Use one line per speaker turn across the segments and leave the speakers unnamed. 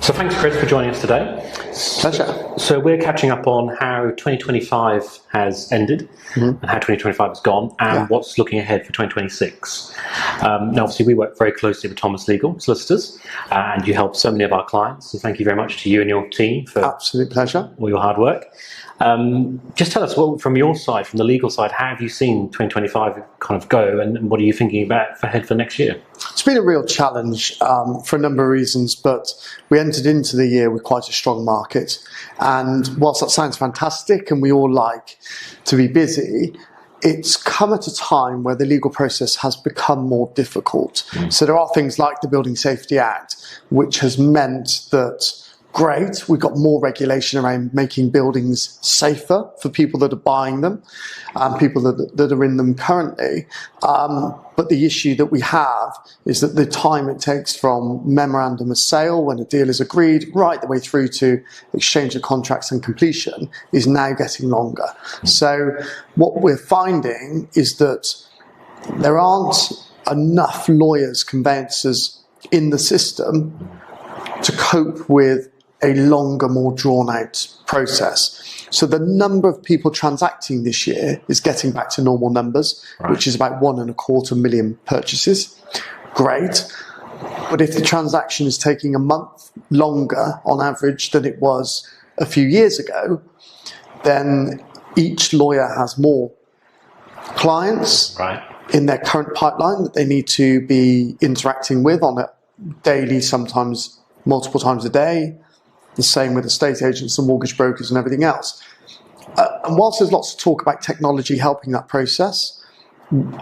So thanks, Chris, for joining us today.
Pleasure.
So we're catching up on how 2025 has ended and how 2025 has gone and what's looking ahead for 2026. Now, obviously, we work very closely with Thomas Legal Solicitors and you help so many of our clients. So thank you very much to you and your team for
absolute pleasure.
All your hard work. Just tell us, from your side, from the legal side, how have you seen 2025 kind of go and what are you thinking about for next year?
It's been a real challenge for a number of reasons, but we entered into the year with quite a strong market. And whilst that sounds fantastic and we all like to be busy, it's come at a time where the legal process has become more difficult. So there are things like the Building Safety Act, which has meant that great, we've got more regulation around making buildings safer for people that are buying them and people that are in them currently. But the issue that we have is that the time it takes from memorandum of sale, when a deal is agreed, right the way through to exchange of contracts and completion is now getting longer. So what we're finding is that there aren't enough lawyers, conveyancers in the system to cope with a longer, more drawn-out process. So the number of people transacting this year is getting back to normal numbers, which is about 1.25 million purchases. Great. But if the transaction is taking a month longer on average than it was a few years ago, then each lawyer has more clients in their current pipeline that they need to be interacting with on a daily, sometimes multiple times a day. The same with estate agents and mortgage brokers and everything else. And whilst there's lots of talk about technology helping that process,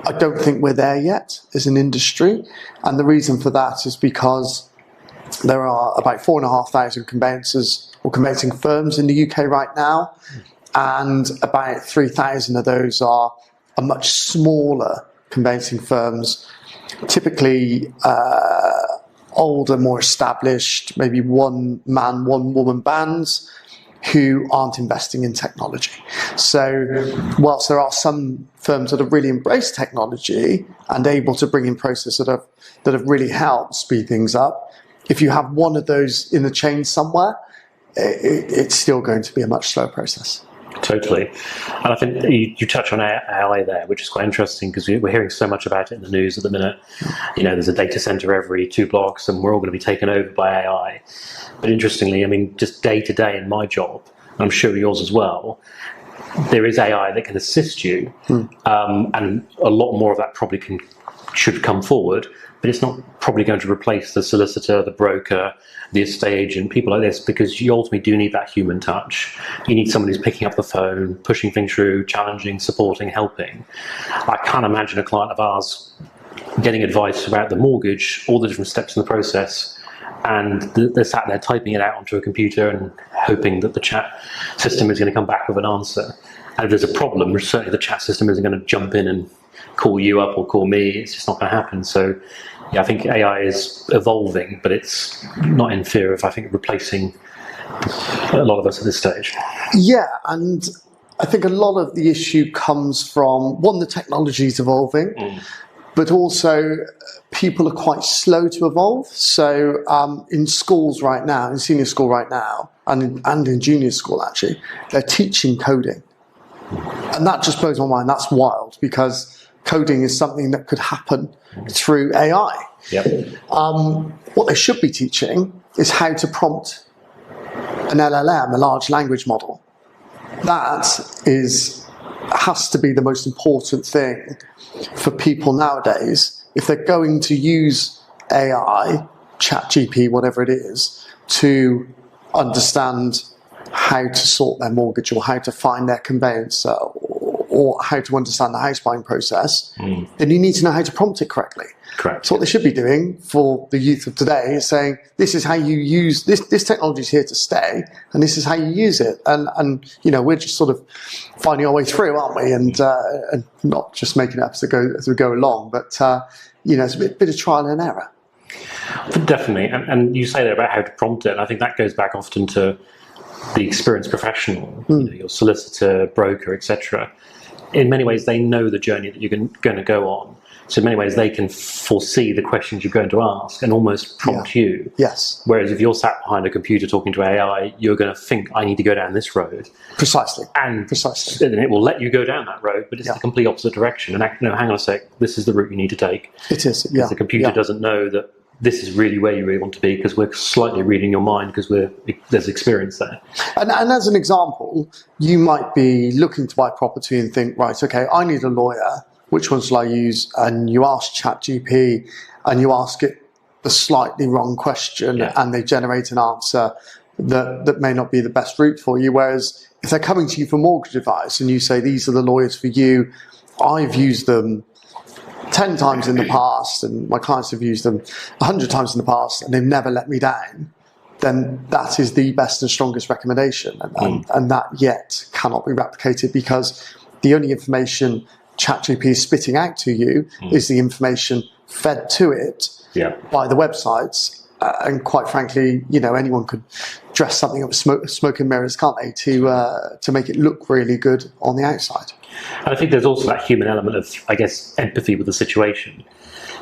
I don't think we're there yet as an industry. And the reason for that is because there are about 4,500 conveyancers or conveyancing firms in the UK right now. And about 3,000 of those are much smaller conveyancing firms, typically older, more established, maybe one man, one woman bands who aren't investing in technology. So whilst there are some firms that have really embraced technology and able to bring in processes that have really helped speed things up, if you have one of those in the chain somewhere, it's still going to be a much slower process.
Totally. And I think you touch on AI there, which is quite interesting because we're hearing so much about it in the news at the minute. You know, there's a data center every 2 blocks and we're all going to be taken over by AI. But interestingly, I mean, just day to day in my job, and I'm sure yours as well, there is AI that can assist you. And a lot more of that probably should come forward, but it's not probably going to replace the solicitor, the broker, the estate agent, people like this, because you ultimately do need that human touch. You need someone who's picking up the phone, pushing things through, challenging, supporting, helping. I can't imagine a client of ours getting advice about the mortgage, all the different steps in the process, and they're sat there typing it out onto a computer and hoping that the chat system is going to come back with an answer. And if there's a problem, certainly the chat system isn't going to jump in and call you up or call me. It's just not going to happen. So yeah, I think AI is evolving, but it's not in fear of, I think, replacing a lot of us at this stage.
Yeah, and I think a lot of the issue comes from, one, the technology is evolving, but also people are quite slow to evolve. So in schools right now, in senior school right now, and in junior school actually, they're teaching coding. And that just blows my mind. That's wild, because coding is something that could happen through AI. What they should be teaching is how to prompt an LLM, a large language model. That has to be the most important thing for people nowadays if they're going to use AI, ChatGPT, whatever it is, to understand how to sort their mortgage or how to find their conveyancer or how to understand the house buying process, then you need to know how to prompt it correctly.
Correct.
So what they should be doing for the youth of today is saying, this is how you use, this technology is here to stay, and this is how you use it. And you know, we're just sort of finding our way through, aren't we? And not just making it up as we go along, but you know, it's a bit of trial and error.
Definitely. And you say there about how to prompt it, and I think that goes back often to the experienced professional, you know, your solicitor, broker, etc. In many ways, they know the journey that you're going to go on. So in many ways, they can foresee the questions you're going to ask and almost prompt you.
Yes.
Whereas if you're sat behind a computer talking to AI, you're going to think, I need to go down this road.
Precisely.
And
Precisely.
it will let you go down that road, but it's the complete opposite direction. And no, hang on a sec, this is the route you need to take.
It is, yeah.
The computer doesn't know that this is really where you really want to be, because we're slightly reading your mind because there's experience there.
And as an example, you might be looking to buy property and think, right, okay, I need a lawyer. Which one shall I use? And you ask ChatGPT and you ask it the slightly wrong question and they generate an answer that may not be the best route for you. Whereas if they're coming to you for mortgage advice and you say, these are the lawyers for you, I've used them 10 times in the past and my clients have used them 100 times in the past and they've never let me down, then that is the best and strongest recommendation. And that yet cannot be replicated, because the only information ChatGPT is spitting out to you is the information fed to it by the websites. And quite frankly, anyone could dress something up with smoke and mirrors, can't they, to make it look really good on the outside.
And I think there's also that human element of, I guess, empathy with the situation.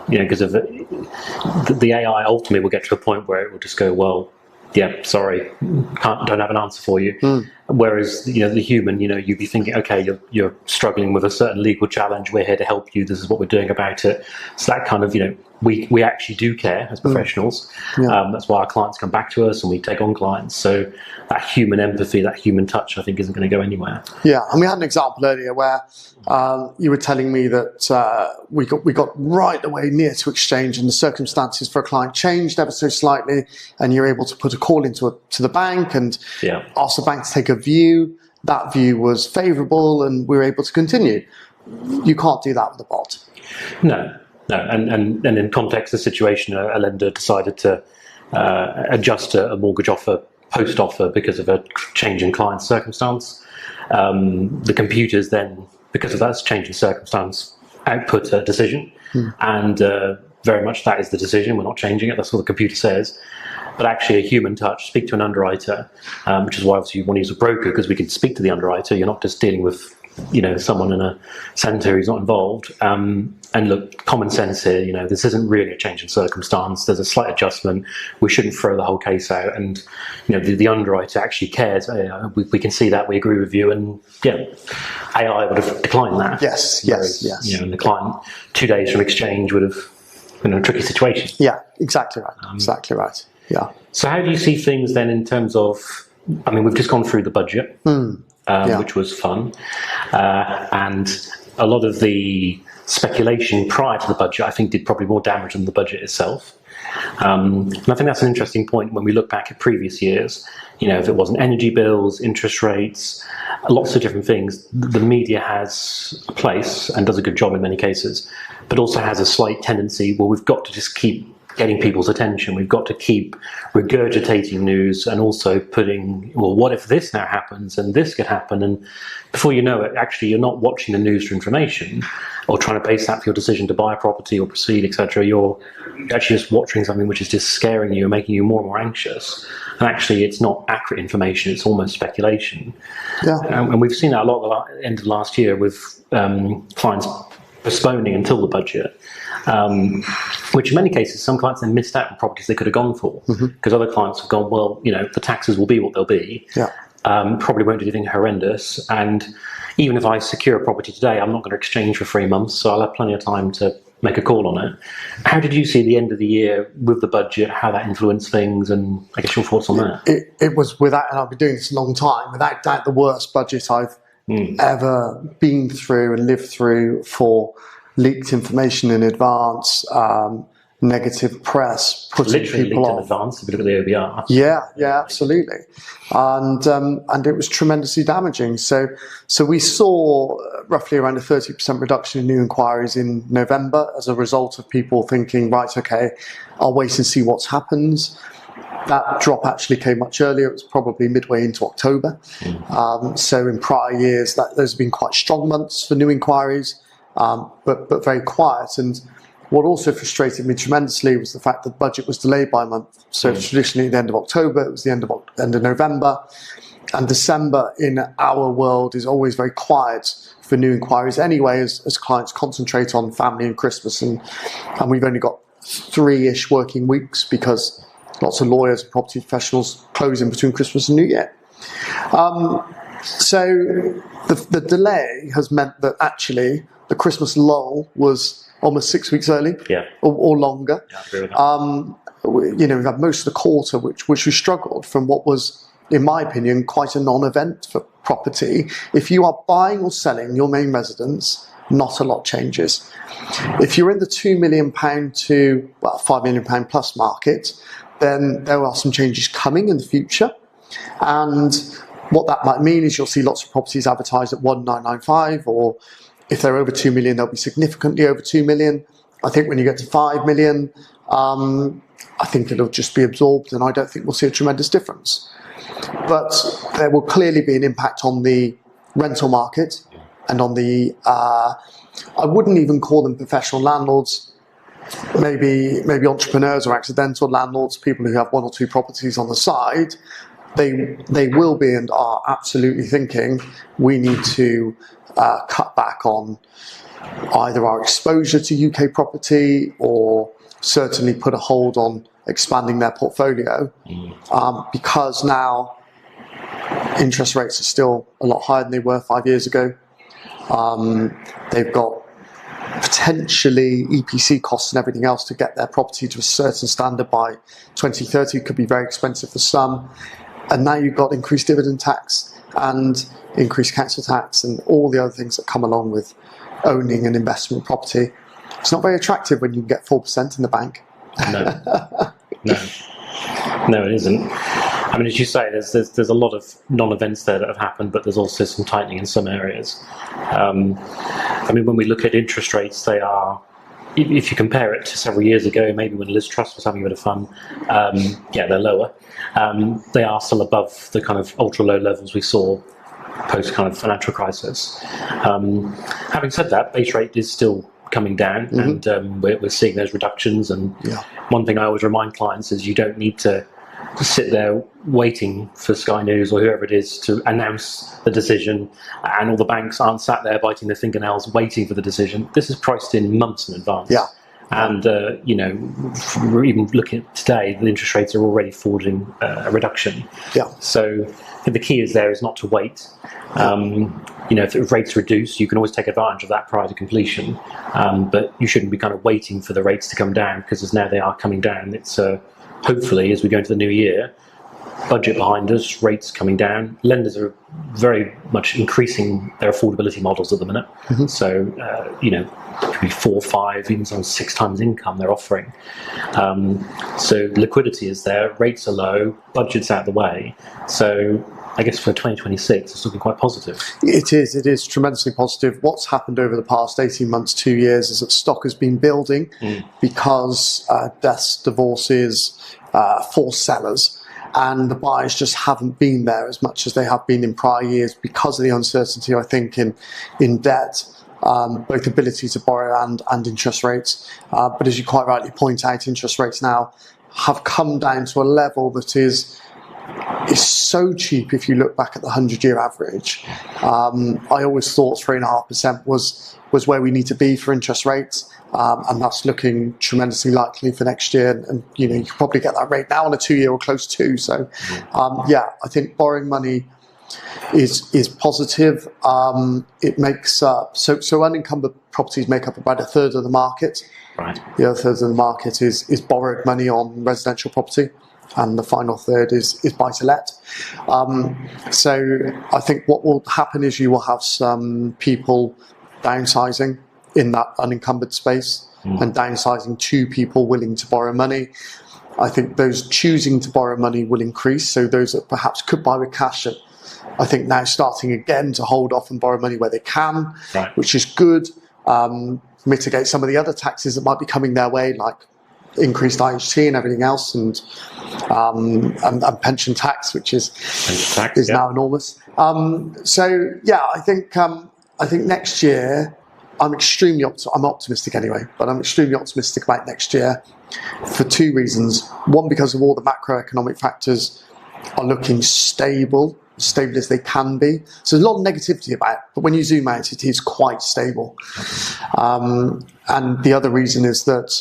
Because of the AI ultimately will get to a point where it will just go, well, yeah, sorry, don't have an answer for you. Whereas, the human, you'd be thinking, okay, you're struggling with a certain legal challenge. We're here to help you. This is what we're doing about it. So that kind of, we actually do care as professionals. That's why our clients come back to us and we take on clients. So that human empathy, that human touch, I think isn't going to go anywhere.
Yeah, and we had an example earlier where you were telling me that we got right away near to exchange and the circumstances for a client changed ever so slightly, and you're able to put a call to the bank and ask the bank to take a view. That view was favourable and we were able to continue. You can't do that with a bot.
No. And in context, the situation, a lender decided to adjust a mortgage offer post-offer because of a change in client's circumstance. The computers then, because of that change in circumstance, output a decision, and very much that is the decision. We're not changing it. That's what the computer says. But actually, a human touch, speak to an underwriter, which is why obviously you want to use a broker, because we can speak to the underwriter. You're not just dealing with someone in a centre who's not involved. And look, common sense here, this isn't really a change in circumstance. There's a slight adjustment. We shouldn't throw the whole case out. And, the underwriter actually cares. We can see that. We agree with you. And, AI would have declined that.
Yes.
And the client, 2 days from exchange, would have been in a tricky situation.
Yeah, exactly right. Exactly right. Yeah.
So how do you see things then in terms of, we've just gone through the budget. Which was fun. And a lot of the speculation prior to the budget, I think, did probably more damage than the budget itself. And I think that's an interesting point when we look back at previous years. If it wasn't energy bills, interest rates, lots of different things, the media has a place and does a good job in many cases, but also has a slight tendency, well, we've got to just keep getting people's attention. We've got to keep regurgitating news and also putting, well, what if this now happens and this could happen? And before you know it, actually, you're not watching the news for information or trying to base that for your decision to buy a property or proceed, etc. You're actually just watching something which is just scaring you and making you more and more anxious. And actually, it's not accurate information. It's almost speculation.
Yeah.
And we've seen that a lot at the end of last year with clients postponing until the budget. Which in many cases, some clients then missed out on properties they could have gone for, because other clients have gone, well, the taxes will be what they'll be. Probably won't do anything horrendous. And even if I secure a property today, I'm not going to exchange for 3 months, so I'll have plenty of time to make a call on it. How did you see the end of the year with the budget, how that influenced things, and I guess your thoughts on that?
It was, without, and I've been doing this a long time, without doubt the worst budget I've ever been through and lived through for leaked information in advance, negative press, putting
literally
people
leaked
off.
in advance, if you look at the OBR.
Yeah, absolutely. And it was tremendously damaging. So we saw roughly around a 30% reduction in new inquiries in November as a result of people thinking, right, okay, I'll wait and see what happens. That drop actually came much earlier. It was probably midway into October. So in prior years, those have been quite strong months for new inquiries. But very quiet. And what also frustrated me tremendously was the fact that the budget was delayed by a month. So traditionally at the end of October, it was the end of November. And December in our world is always very quiet for new inquiries anyway, as clients concentrate on family and Christmas. And we've only got 3-ish working weeks because lots of lawyers and property professionals close in between Christmas and New Year. So the delay has meant that actually the Christmas lull was almost 6 weeks early, or longer.
Yeah, I agree with that.
We've had most of the quarter which we struggled from what was, in my opinion, quite a non-event for property. If you are buying or selling your main residence, not a lot changes. If you're in the £2 million to £5 million plus market, then there are some changes coming in the future. And what that might mean is you'll see lots of properties advertised at 1,995, or if they're over 2 million, they'll be significantly over 2 million. I think when you get to 5 million, I think it'll just be absorbed, and I don't think we'll see a tremendous difference. But there will clearly be an impact on the rental market and on the, I wouldn't even call them professional landlords, maybe entrepreneurs or accidental landlords, people who have 1 or 2 properties on the side. They will be and are absolutely thinking we need to cut back on either our exposure to UK property or certainly put a hold on expanding their portfolio, because now interest rates are still a lot higher than they were 5 years ago. They've got potentially EPC costs and everything else to get their property to a certain standard by 2030. Could be very expensive for some. And now you've got increased dividend tax and increased council tax and all the other things that come along with owning an investment property. It's not very attractive when you can get 4% in the bank.
No, it isn't. I mean, as you say, there's a lot of non-events there that have happened, but there's also some tightening in some areas. I mean, when we look at interest rates, they are, if you compare it to several years ago, maybe when Liz Truss was having a bit of fun, they're lower. They are still above the kind of ultra-low levels we saw post kind of financial crisis. Having said that, base rate is still coming down, and we're seeing those reductions. And one thing I always remind clients is you don't need to sit there waiting for Sky News or whoever it is to announce the decision, and all the banks aren't sat there biting their fingernails waiting for the decision. This is priced in months in advance. And even looking at today, the interest rates are already forging a reduction. So I think the key is not to wait. If rates reduce, you can always take advantage of that prior to completion, but you shouldn't be kind of waiting for the rates to come down, because as now they are coming down. It's hopefully, as we go into the new year, budget behind us, rates coming down. Lenders are very much increasing their affordability models at the minute. So, it could be 4, 5, even some 6 times income they're offering. So liquidity is there, rates are low, budget's out of the way. So I guess for 2026, it's looking quite positive. It
is tremendously positive. What's happened over the past 18 months, 2 years, is that stock has been building because deaths, divorces, forced sellers, and the buyers just haven't been there as much as they have been in prior years because of the uncertainty, I think, in debt, both ability to borrow and interest rates. But as you quite rightly point out, interest rates now have come down to a level that is so cheap if you look back at the 100-year average. I always thought 3.5% was where we need to be for interest rates, and that's looking tremendously likely for next year. And you can probably get that rate now on a 2-year or close to. So, I think borrowing money is positive. It makes so unencumbered properties make up about 1/3 of the market.
Right.
The other 1/3 of the market is borrowed money on residential property, and the final 1/3 is buy-to-let. So I think what will happen is you will have some people downsizing in that unencumbered space and downsizing to people willing to borrow money. I think those choosing to borrow money will increase. So those that perhaps could buy with cash are, I think, now starting again to hold off and borrow money where they can, which is good. Mitigate some of the other taxes that might be coming their way, like increased IHT and everything else, and pension tax, which is now enormous. I think next year I'm optimistic anyway, but I'm extremely optimistic about next year for 2 reasons. One, because of all the macroeconomic factors are looking stable stable as they can be. So there's a lot of negativity about it, but when you zoom out, it is quite stable. And the other reason is that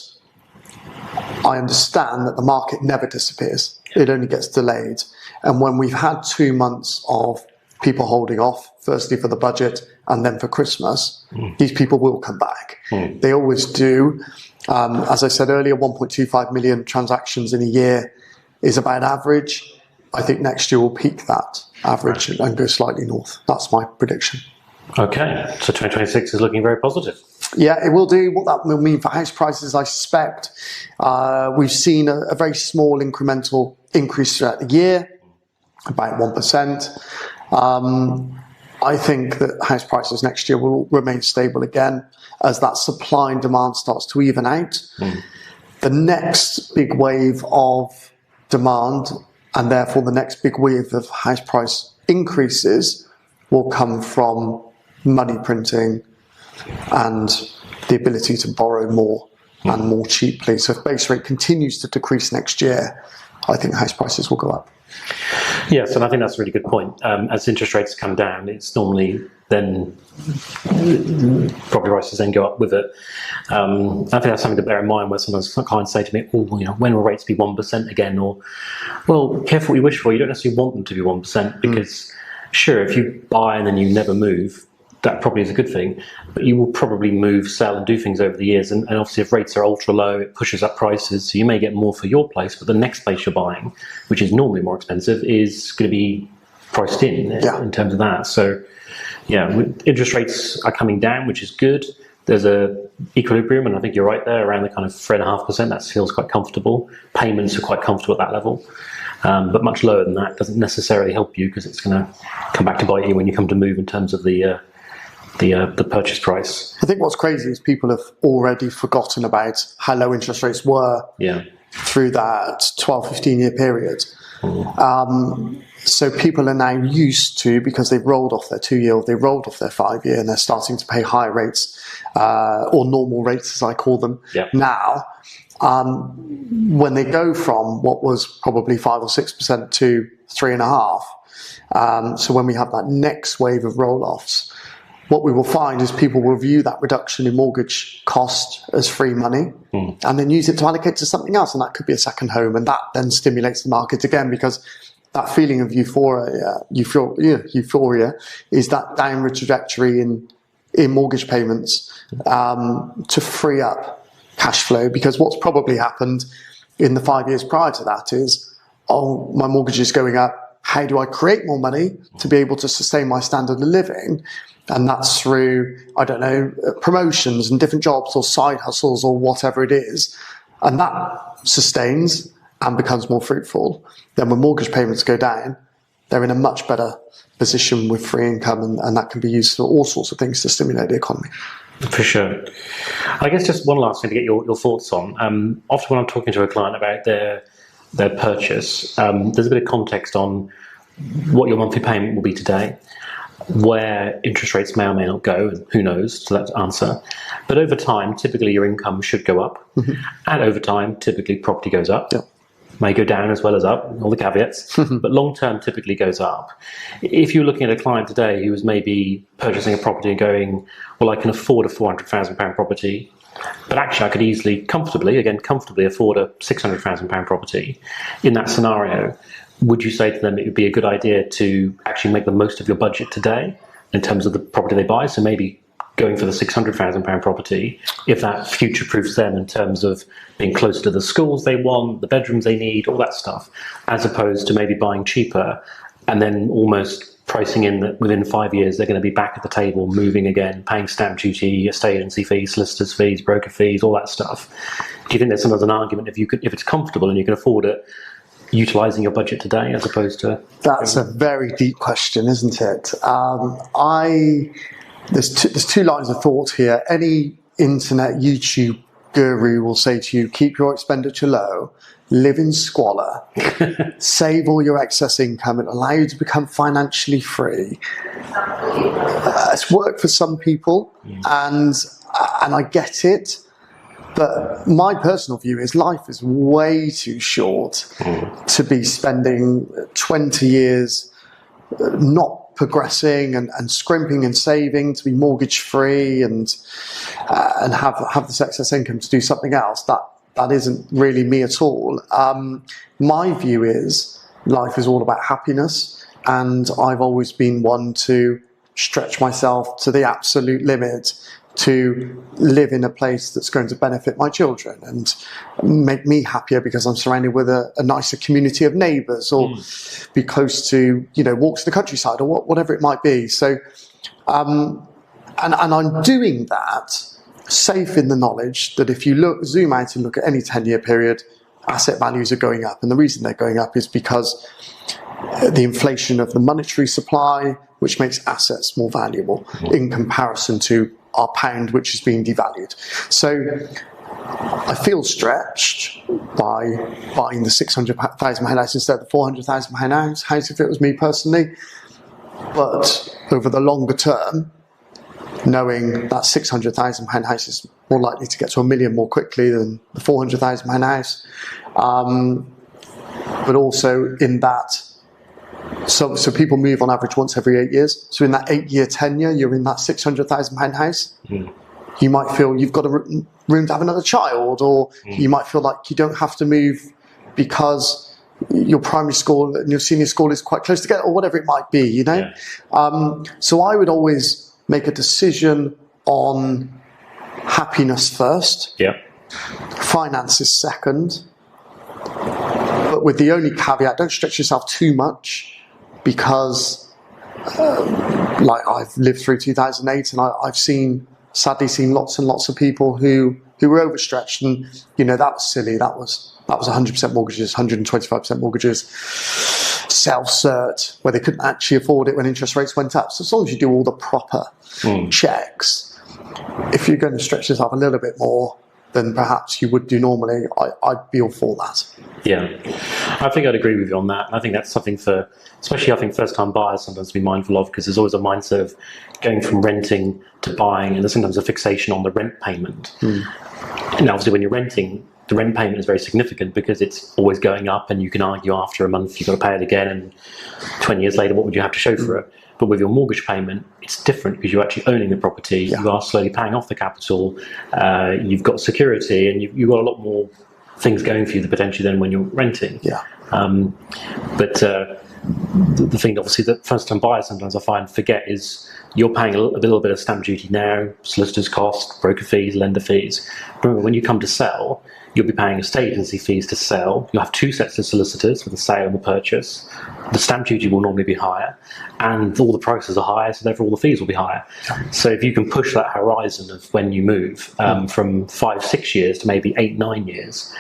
I understand that the market never disappears. It only gets delayed. And when we've had 2 months of people holding off, firstly for the budget and then for Christmas, these people will come back. They always do. As I said earlier, 1.25 million transactions in a year is about average. I think next year will peak that average and go slightly north. That's my prediction.
Okay, so 2026 is looking very positive.
Yeah, it will do. What that will mean for house prices, I suspect. We've seen a very small incremental increase throughout the year, about 1%. I think that house prices next year will remain stable again as that supply and demand starts to even out. The next big wave of demand, and therefore the next big wave of house price increases, will come from money printing and the ability to borrow more and more cheaply. So if base rate continues to decrease next year, I think house prices will go up.
Yes, and I think that's a really good point. As interest rates come down, it's normally then property prices then go up with it. I think that's something to bear in mind where sometimes clients say to me, oh, you know, when will rates be 1% again? Or, well, careful what you wish for. You don't necessarily want them to be 1% because, sure, if you buy and then you never move, that probably is a good thing, but you will probably move, sell and do things over the years. And obviously if rates are ultra low, it pushes up prices. So you may get more for your place, but the next place you're buying, which is normally more expensive, is going to be priced in terms of that. So yeah, interest rates are coming down, which is good. There's a equilibrium, and I think you're right there, around the kind of 3.5%. That feels quite comfortable. Payments are quite comfortable at that level. But much lower than that doesn't necessarily help you because it's going to come back to bite you when you come to move in terms of the purchase price.
I think what's crazy is people have already forgotten about how low interest rates were through that 12, 15-year period. So people are now used to, because they've rolled off their 2-year, they've rolled off their 5-year, and they're starting to pay higher rates, or normal rates as I call them now. When they go from what was probably 5 or 6% to 3.5%, so when we have that next wave of roll-offs, what we will find is people will view that reduction in mortgage cost as free money and then use it to allocate to something else. And that could be a second home. And that then stimulates the market again, because that feeling of euphoria is that downward trajectory in mortgage payments to free up cash flow. Because what's probably happened in the 5 years prior to that is, oh, my mortgage is going up. How do I create more money to be able to sustain my standard of living? And that's through, I don't know, promotions and different jobs or side hustles or whatever it is. And that sustains and becomes more fruitful. Then when mortgage payments go down, they're in a much better position with free income, and that can be used for all sorts of things to stimulate the economy.
For sure. I guess just one last thing to get your thoughts on. Often when I'm talking to a client about their purchase, there's a bit of context on what your monthly payment will be today, where interest rates may or may not go, and who knows, so that's the answer. But over time, typically your income should go up, and over time, typically property goes up. May go down as well as up, all the caveats, but long term typically goes up. If you're looking at a client today who was maybe purchasing a property and going, well, I can afford a £400,000 property, but actually I could easily, comfortably afford a £600,000 property, in that scenario, would you say to them it would be a good idea to actually make the most of your budget today in terms of the property they buy? So maybe going for the £600,000 property, if that future-proofs them in terms of being closer to the schools they want, the bedrooms they need, all that stuff, as opposed to maybe buying cheaper and then almost pricing in that within 5 years they're going to be back at the table, moving again, paying stamp duty, estate agency fees, solicitors fees, broker fees, all that stuff. Do you think there's sometimes an argument if it's comfortable and you can afford it, utilising your budget today as opposed to...
That's a very deep question, isn't it? There's two lines of thought here. Any internet YouTube guru will say to you, keep your expenditure low, live in squalor, save all your excess income, it'll allow you to become financially free. It's worked for some people, and I get it. But my personal view is life is way too short to be spending 20 years not progressing and scrimping and saving to be mortgage free and have this excess income to do something else, that isn't really me at all. My view is life is all about happiness, and I've always been one to stretch myself to the absolute limit to live in a place that's going to benefit my children and make me happier because I'm surrounded with a nicer community of neighbours, or be close to, walks to the countryside, or whatever it might be. So, and I'm doing that safe in the knowledge that if you zoom out and look at any 10-year period, asset values are going up. And the reason they're going up is because the inflation of the monetary supply, which makes assets more valuable in comparison to our pound, which is being devalued. So I feel stretched by buying the £600,000 house instead of the £400,000 house if it was me personally. But over the longer term, knowing that £600,000 house is more likely to get to £1 million more quickly than the £400,000 house, but also in that, so people move on average once every 8 years. So in that 8-year tenure, you're in that £600,000 house. You might feel you've got a room to have another child, or you might feel like you don't have to move because your primary school and your senior school is quite close together, or whatever it might be, Yeah. So I would always make a decision on happiness first.
Yeah.
Finances second. But with the only caveat, don't stretch yourself too much, because I've lived through 2008 and I've sadly seen lots and lots of people who were overstretched, and that was silly. That was 100% mortgages, 125% mortgages, self-cert, where they couldn't actually afford it when interest rates went up. So as long as you do all the proper checks, if you're going to stretch yourself a little bit more than perhaps you would do normally, I'd be all for that.
Yeah, I think I'd agree with you on that. And I think that's something for, especially I think first-time buyers sometimes to be mindful of, because there's always a mindset of going from renting to buying, and there's sometimes a fixation on the rent payment. And obviously when you're renting, the rent payment is very significant because it's always going up, and you can argue after a month you've got to pay it again, and 20 years later what would you have to show for it? But with your mortgage payment, it's different because you're actually owning the property. Yeah. You are slowly paying off the capital. You've got security, and you've got a lot more things going for you potentially than when you're renting.
Yeah.
But the thing, obviously, that first-time buyers sometimes I find forget is you're paying a little bit of stamp duty now, solicitor's cost, broker fees, lender fees. Remember, when you come to sell, you'll be paying estate agency fees to sell. You'll have two sets of solicitors for the sale and the purchase. The stamp duty will normally be higher, and all the prices are higher, so therefore all the fees will be higher. So if you can push that horizon of when you move from 5-6 years to maybe 8-9 years,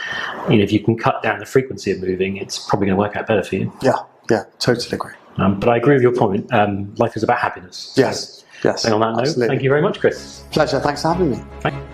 if you can cut down the frequency of moving, it's probably going to work out better for you.
Yeah, totally agree.
But I agree with your point. Life is about happiness.
Yes.
And on that note, thank you very much, Chris.
Pleasure. Thanks for having me.
Thank you.